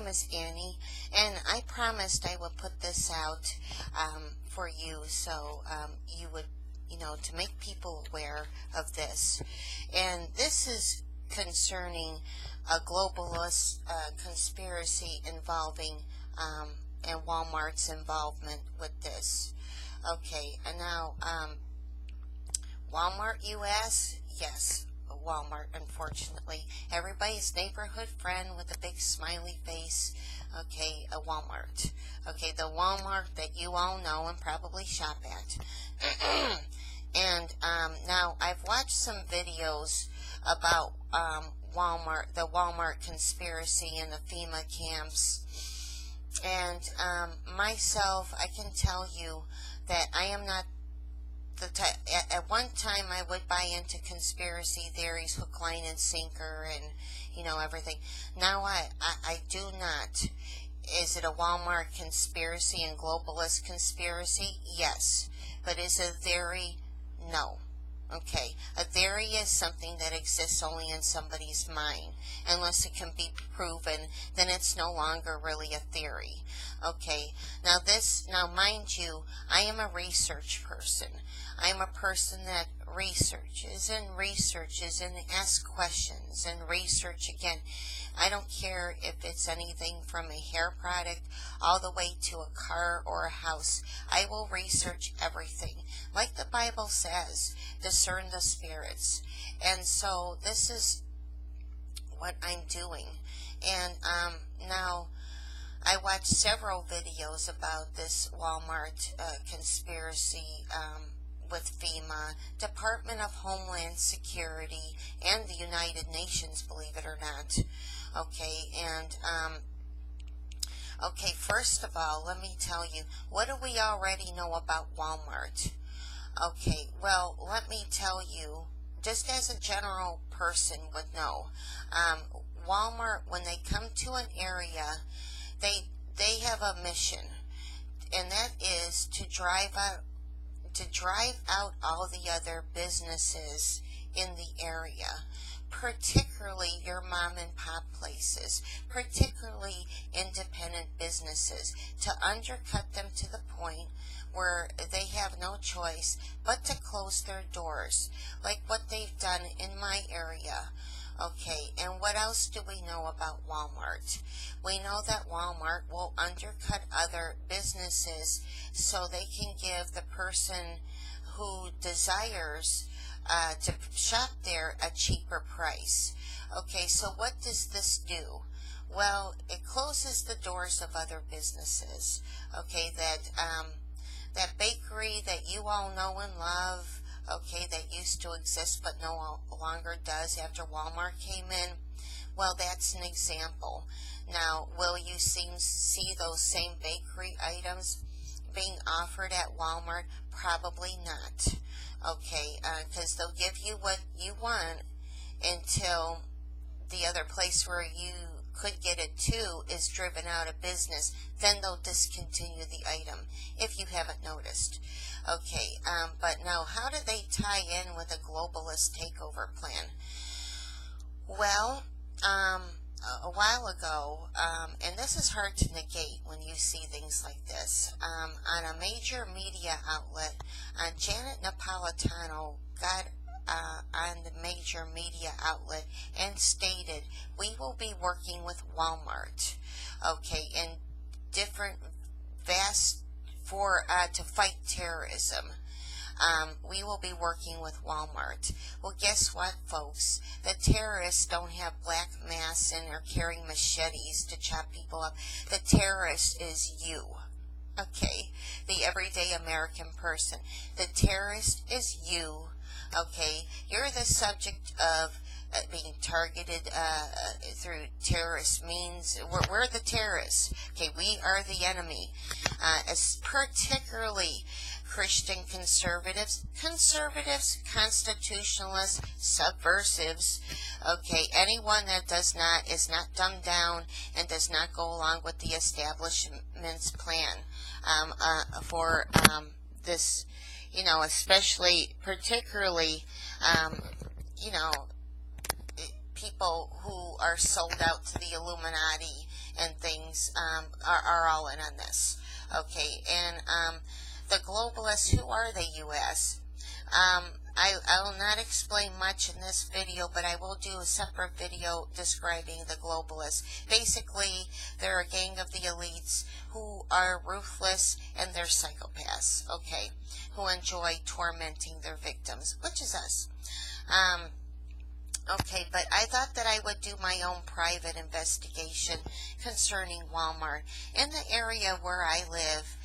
name is Annie, and I promised I would put this out for you, so you would, to make people aware of this. And this is concerning a globalist conspiracy involving and Walmart's involvement with this. Okay, and now Walmart US, yes, Walmart, unfortunately. Everybody's neighborhood friend with a big smiley face. Okay, a Walmart. Okay, the Walmart that you all know and probably shop at. And now I've watched some videos about Walmart, the Walmart conspiracy and the FEMA camps. And myself, I can tell you that I am not the type. At one time, I would buy into conspiracy theories, hook, line, and sinker, and everything. Now I do not. Is it a Walmart conspiracy and globalist conspiracy? Yes. But is it a theory? No. Okay, a theory is something that exists only in somebody's mind. Unless it can be proven, then it's no longer really a theory. Okay, now mind you, I am a research person. I am a person that researches and asks questions and research again. I don't care if it's anything from a hair product all the way to a car or a house. I will research everything. Like the Bible says, discern the spirits. And so this is what I'm doing. And now I watched several videos about this Walmart conspiracy with FEMA, Department of Homeland Security, and the United Nations, believe it or not. Okay, and okay, first of all, let me tell you, what do we already know about Walmart? Okay, well, let me tell you, just as a general person would know, Walmart, when they come to an area, they have a mission, and that is to drive out all the other businesses in the area, particularly your mom and pop places, particularly independent businesses, to undercut them to the point where they have no choice but to close their doors, like what they've done in my area. Okay, and what else do we know about Walmart? We know that Walmart will undercut other businesses so they can give the person who desires to shop there a cheaper price. Okay, so what does this do? Well, it closes the doors of other businesses. Okay, that bakery that you all know and love, okay, that used to exist but no longer does after Walmart came in, well, that's an example. Now, will you see those same bakery items being offered at Walmart? Probably not. Okay, because they'll give you what you want until the other place where you could get it to is driven out of business. Then they'll discontinue the item, if you haven't noticed. Okay, but now how do they tie in with a globalist takeover plan? Well, a while ago, and this is hard to negate when you see things like this, on a major media outlet, Janet Napolitano got on the major media outlet and stated, we will be working with Walmart, okay, in different to fight terrorism. We will be working with Walmart. Well, guess what, folks? The terrorists don't have black masks and are carrying machetes to chop people up. The terrorist is you. Okay? The everyday American person. The terrorist is you. Okay? You're the subject of being targeted through terrorist means. We're the terrorists. Okay? We are the enemy. As particularly Christian conservatives, constitutionalists, subversives, okay, anyone that is not dumbed down and does not go along with the establishment's plan for this, particularly, people who are sold out to the Illuminati and things are all in on this. Okay, and the globalists, who are they, you ask? I will not explain much in this video, but I will do a separate video describing the globalists. Basically, they're a gang of the elites who are ruthless and they're psychopaths, okay, who enjoy tormenting their victims, which is us. Okay, but I thought that I would do my own private investigation concerning Walmart. In the area where I live,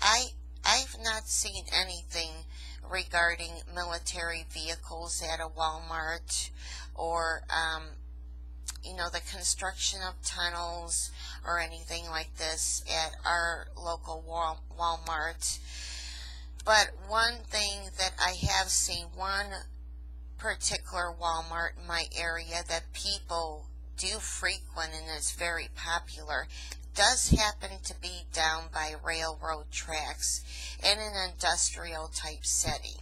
I've not seen anything regarding military vehicles at a Walmart, or the construction of tunnels or anything like this at our local Walmart. But one thing that I have seen, one particular Walmart in my area that people do frequent and is very popular, does happen to be down by railroad tracks in an industrial type setting.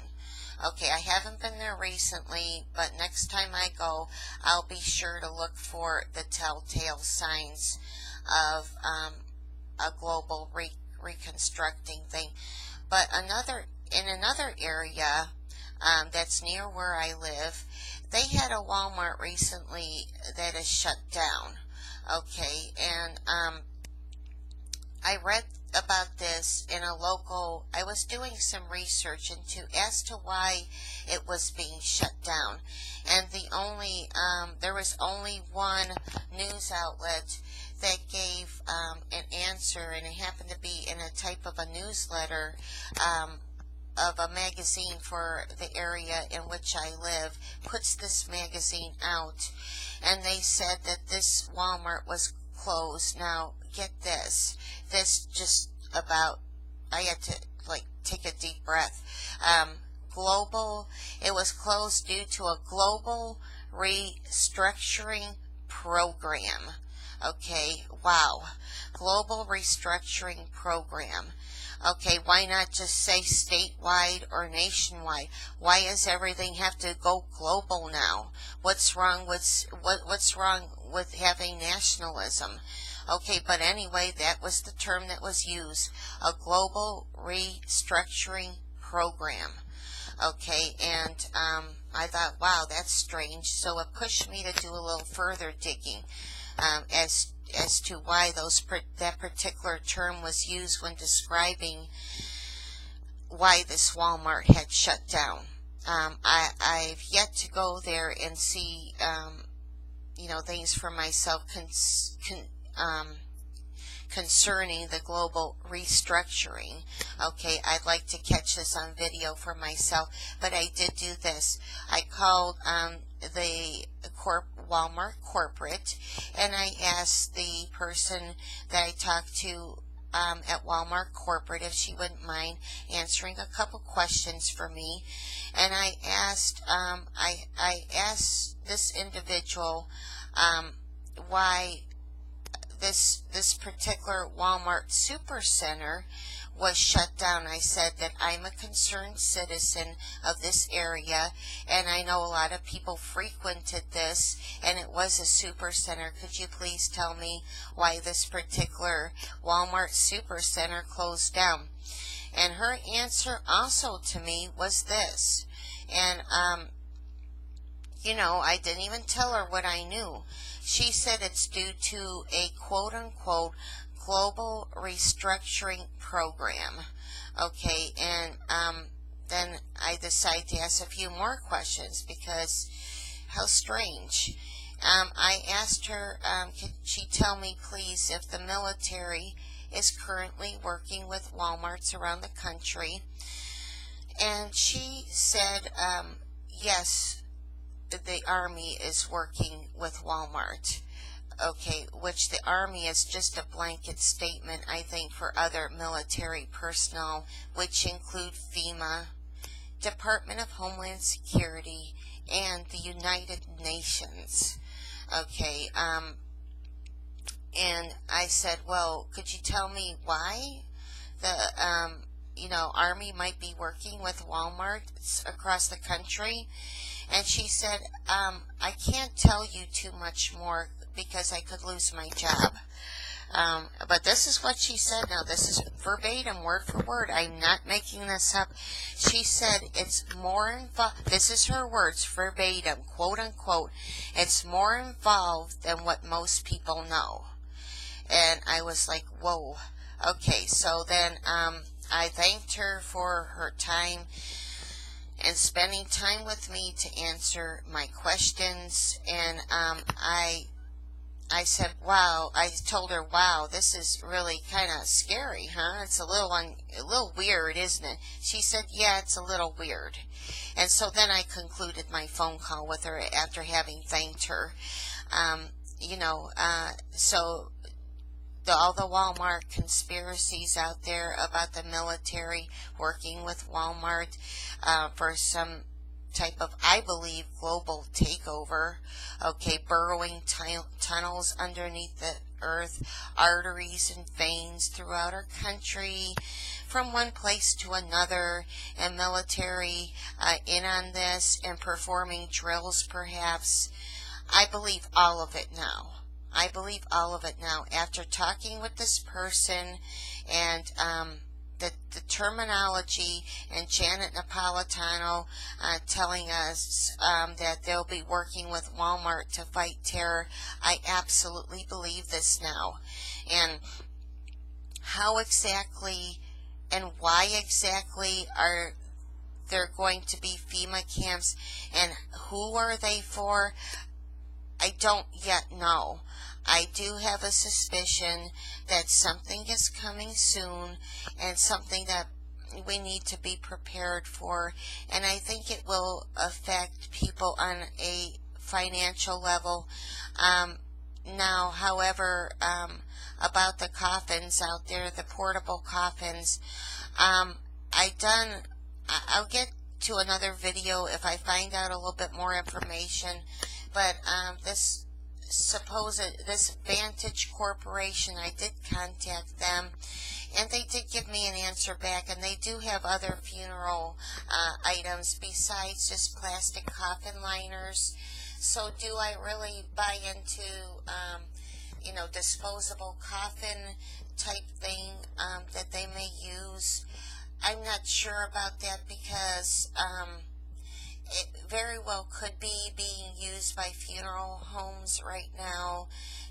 Okay, I haven't been there recently, but next time I go, I'll be sure to look for the telltale signs of a global reconstructing thing. But in another area that's near where I live, they had a Walmart recently that is shut down. Okay, and I read about this in a local, I was doing some research as to why it was being shut down. And there was only one news outlet that gave an answer, and it happened to be in a type of a newsletter of a magazine for the area in which I live, puts this magazine out, and they said that this Walmart was closed. Now, get this just about, I had to take a deep breath. It was closed due to a global restructuring program. Okay, wow. Global restructuring program. Okay, why not just say statewide or nationwide? Why does everything have to go global now? What's wrong with having nationalism? Okay, but anyway, that was the term that was used, a global restructuring program. Okay, and I thought, wow, that's strange. So it pushed me to do a little further digging as to why that particular term was used when describing why this Walmart had shut down. I've yet to go there and see things for myself concerning the global restructuring. Okay, I'd like to catch this on video for myself, but I did do this. I called the Walmart corporate, and I asked the person that I talked to at Walmart corporate if she wouldn't mind answering a couple questions for me. And I asked this individual why this particular Walmart supercenter was shut down. I said that I'm a concerned citizen of this area, and I know a lot of people frequented this, and it was a supercenter. Could you please tell me why this particular Walmart supercenter closed down? And her answer also to me was this, and I didn't even tell her what I knew. She said it's due to a quote-unquote global restructuring program. Okay, and then I decided to ask a few more questions because how strange. I asked her, could she tell me please if the military is currently working with Walmarts around the country? And she said, yes, the Army is working with Walmart. Okay, which the Army is just a blanket statement, I think, for other military personnel, which include FEMA, Department of Homeland Security, and the United Nations. Okay, and I said, well, could you tell me why the, Army might be working with Walmart across the country? And she said, I can't tell you too much more because I could lose my job. But this is what she said. Now, this is verbatim, word for word. I'm not making this up. She said it's more involved. This is her words, verbatim, quote unquote. It's more involved than what most people know. And I was like, whoa. Okay, so then I thanked her for her time and spending time with me to answer my questions. And I said, wow, I told her, wow, this is really kind of scary, huh? It's a little weird, isn't it? She said, yeah, it's a little weird. And so then I concluded my phone call with her after having thanked her. So all the Walmart conspiracies out there about the military working with Walmart for some type of, I believe, global takeover. Okay, burrowing tunnels underneath the earth, arteries and veins throughout our country, from one place to another, and military in on this and performing drills perhaps. I believe all of it now. I believe all of it now after talking with this person and the terminology, and Janet Napolitano telling us that they'll be working with Walmart to fight terror. I absolutely believe this now. And how exactly and why exactly are there going to be FEMA camps, and who are they for? I don't yet know. I do have a suspicion that something is coming soon and something that we need to be prepared for, and I think it will affect people on a financial level. Now, however, about the coffins out there, the portable coffins, I'll get to another video if I find out a little bit more information, but this Vantage Corporation, I did contact them, and they did give me an answer back, and they do have other funeral items besides just plastic coffin liners. So do I really buy into, disposable coffin type thing that they may use? I'm not sure about that because it very well could be being used by funeral homes right now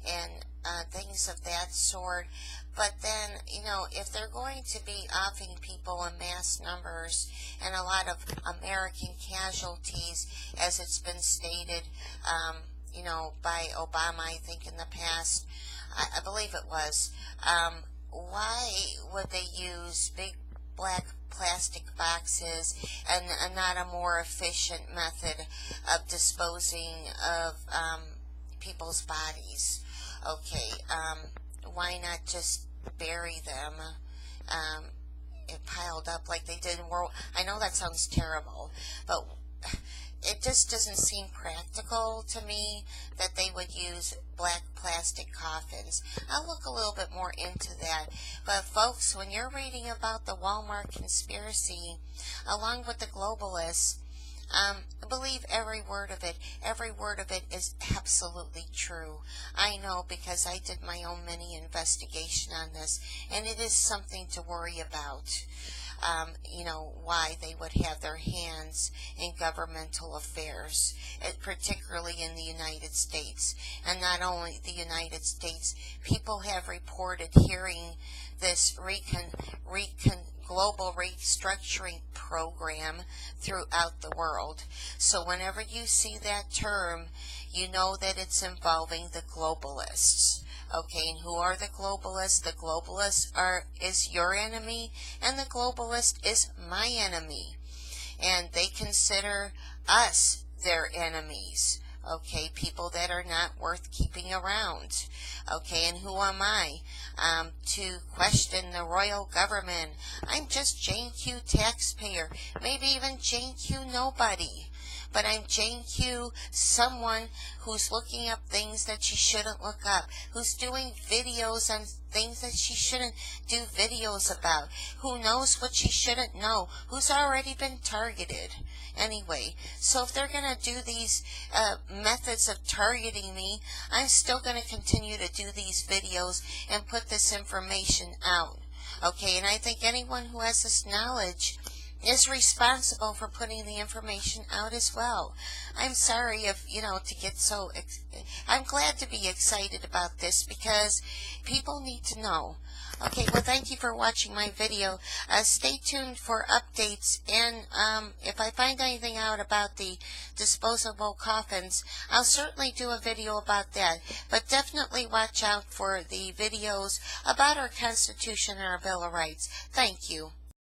and things of that sort. But then, if they're going to be offing people in mass numbers and a lot of American casualties, as it's been stated, by Obama, I think in the past, I believe it was, why would they use big black plastic boxes and not a more efficient method of disposing of people's bodies? Okay, why not just bury them piled up like they did in World? I know that sounds terrible, but it just doesn't seem practical to me that they would use black plastic coffins. I'll look a little bit more into that. But folks, when you're reading about the Walmart conspiracy, along with the globalists, believe every word of it. Every word of it is absolutely true. I know because I did my own mini investigation on this, and it is something to worry about. Why they would have their hands in governmental affairs, particularly in the United States. And not only the United States, people have reported hearing this global restructuring program throughout the world. So whenever you see that term, you know that it's involving the globalists. Okay, and who are the globalists? The globalists is your enemy, and the globalist is my enemy. And they consider us their enemies. Okay, people that are not worth keeping around. Okay, and who am I to question the royal government? I'm just Jane Q taxpayer, maybe even Jane Q nobody. but I'm Jane Q, someone who's looking up things that she shouldn't look up, who's doing videos on things that she shouldn't do videos about, who knows what she shouldn't know, who's already been targeted. Anyway, so if they're going to do these methods of targeting me, I'm still going to continue to do these videos and put this information out. Okay, and I think anyone who has this knowledge is responsible for putting the information out as well. I'm sorry if, to get so, I'm glad to be excited about this because people need to know. Okay, well, thank you for watching my video. Stay tuned for updates, and if I find anything out about the disposable coffins, I'll certainly do a video about that. But definitely watch out for the videos about our Constitution and our Bill of Rights. Thank you.